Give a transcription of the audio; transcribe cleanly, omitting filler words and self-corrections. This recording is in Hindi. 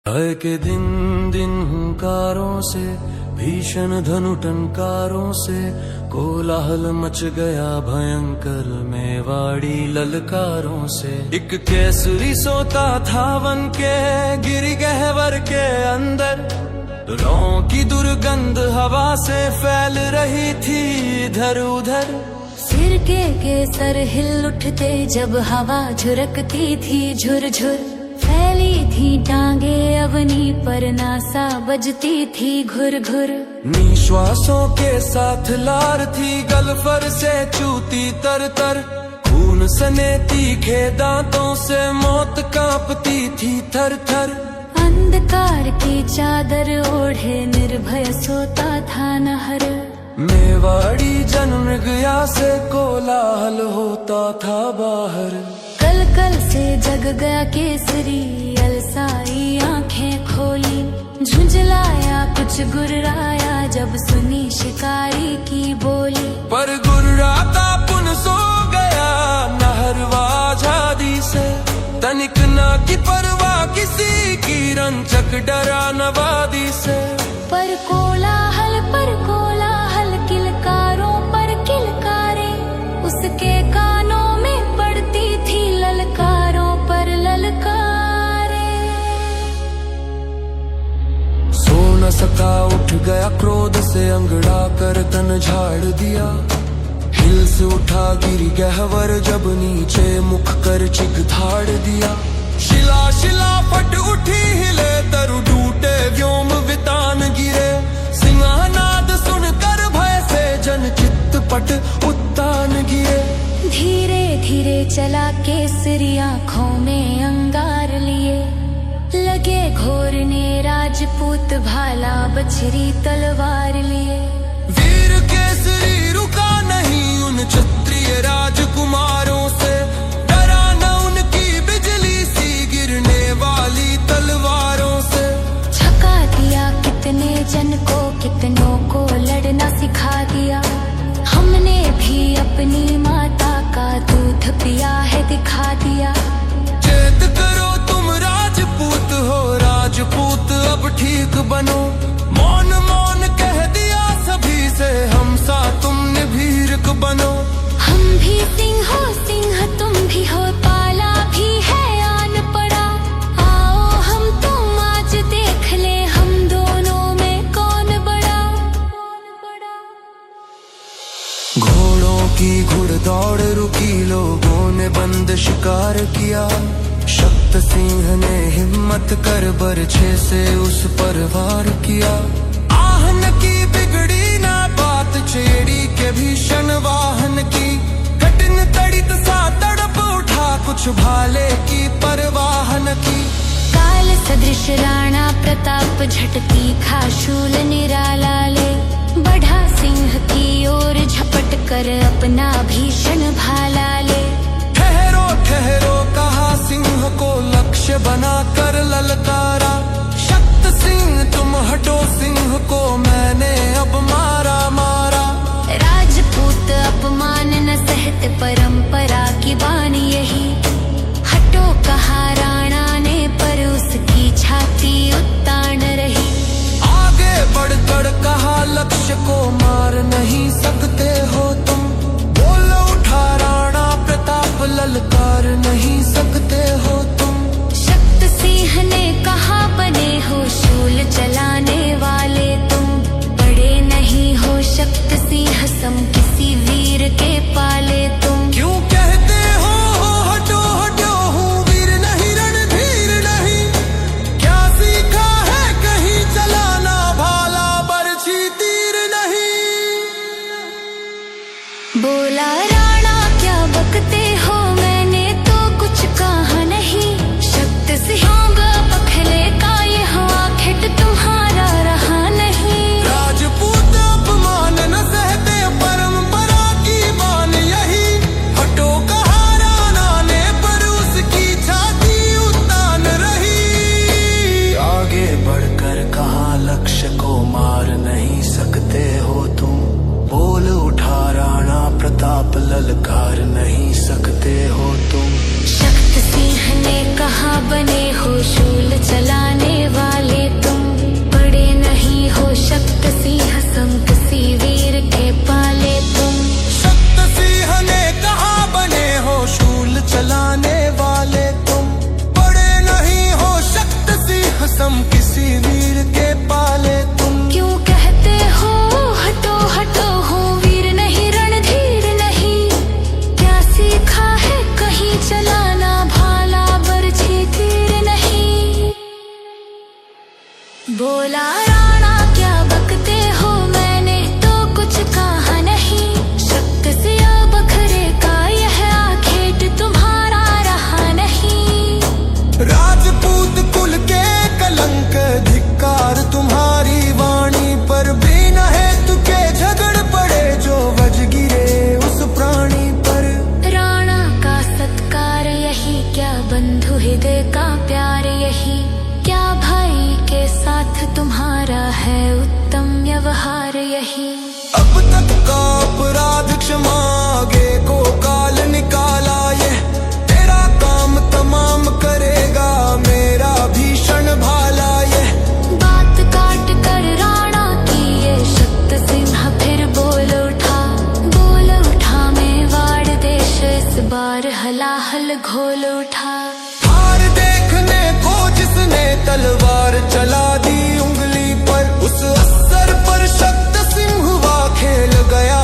भय के दिन दिन हुंकारों से, भीषण धनु टंकारों से, कोलाहल मच गया भयंकर मेवाड़ी ललकारों से। एक केसरी सोता था वन के गिर गहवर के अंदर, रौं की दुर्गंध हवा से फैल रही थी इधर उधर। सिर के केसर हिल उठते जब हवा झुरकती थी झुरझुर, फैली थी टांगे अवनी पर नासा बजती थी घुर घुर। निश्वासों के साथ लार थी गलफर से चूती तर तर, खून सने तीखे दांतों से मौत कांपती थी थर थर। अंधकार की चादर ओढ़े निर्भय सोता था नहर, मेवाड़ी जनमृगया से कोलाहल होता था बाहर। कल कल से जग गया केसरी, अलसाई आंखें खोली, झुंझलाया कुछ गुर्राया जब सुनी शिकारी की बोली। पर गुर्राता पुन सो गया नहरवा आजादी से, तनिक ना की परवाह किसी की रंचक डरा नवादी से। पर कोलाहल किलकारों पर किलकारे, उसके कानों में पड़ती थी ललकारों पर ललकारे। सो न सका उठ गया क्रोध से अंगड़ा कर तन झाड़ दिया, हिल से उठा गिरी गहवर जब नीचे मुख कर चिग धाड़ दिया। शिला शिला फट उठी हिले तरु टूटे व्योम वितान गिरे, सिंहानाद सुनकर भय से जन चित्त पट उत्तान गिरे। धीरे धीरे चला केसरी आँखों में अंगार लिए, लगे घोरने राजपूत भाला बछरी तलवार लिए। वीर केसरी रुका नहीं उन क्षत्रिय राजकुमारों से, डरा न उनकी बिजली सी गिरने वाली तलवारों से। झका दिया कितने जन को, कितनों को लड़ना सिखा दिया, हमने भी अपनी माता का दूध पिया है दिखा दिया। चेत करो तुम राजपूत हो, राजपूत अब ठीक बनो, मौन मौन कह दिया सभी से हम सा तुम निर्भीक बनो। हम भी सिंह हो सिंह तुम भी हो, पाला भी है आन पड़ा, आओ हम तुम आज देख ले हम दोनों में कौन बड़ा। घोड़ों की घुड़दौड़ रुकी, लोगों ने बंद शिकार किया, शक्त सिंह ने हिम्मत कर बरछे से उस पर वार किया। आहन की बिगड़ी ना बात छेड़ी के भीषण वाहन की, कठिन तड़ित सा तड़प उठा कुछ भाले की परवाह न की। काल सदृश राणा प्रताप झटती खा शूल निराला ले, बढ़ा सिंह की ओर झपट कर अपना भीषण भाला ले। ठहरो ठहरो कहा सिंह को लक्ष्य बना कर ललकारा, शक्त सिंह तुम हटो सिंह को मैंने अब मारा मारा। राजपूत अपमान न सहते परंपरा की बानी यही, हटो कहा राणा ने पर उसकी छाती उत्तान रही। आगे बढ़कर कहा लक्ष्य को मार नहीं सकते हो तुम, बोल उठा राणा प्रताप ललकार नहीं सकते हो तुम। शक्त सिंह ने कहा बने हो शूल चलाने वाले तुम, बड़े नहीं हो शक्त सिंह सम किसी वीर के पाले तुम। क्यों कहते हो हटो हटो हूँ वीर नहीं रणधीर नहीं, क्या सीखा है कहीं चलाना भाला बरछी तीर नहीं। बोला राणा क्या बकते हो, मैंने तो कुछ कहा नहीं, शक्त सिंह पखले का बोला राणा क्या बकते हो, मैंने तो कुछ कहा नहीं। शक्त से बखरे का यह आखेट तुम्हारा रहा नहीं। राजपूत कुल के कलंक धिक्कार तुम्हारी वाणी पर, बिना हेतु के झगड़ पड़े जो वज गिरे उस प्राणी पर। राणा का सत्कार यही, क्या बंधु हृदय का प्यार यही, क्या भाई के साथ तुम्हारा है उत्तम व्यवहार यही। अब तक का अपराध क्षमा, आगे को काल निकाला ये, तेरा काम तमाम करेगा मेरा भीषण भाला ये। बात काट कर राणा की ये शक्त सिंह फिर बोल उठा मेवाड़ देश इस बार हलाहल घोल उठा। हार देखने को जिसने तलवार चला दी उंगली पर, उस असर पर शक्त सिंह हुआ खेल गया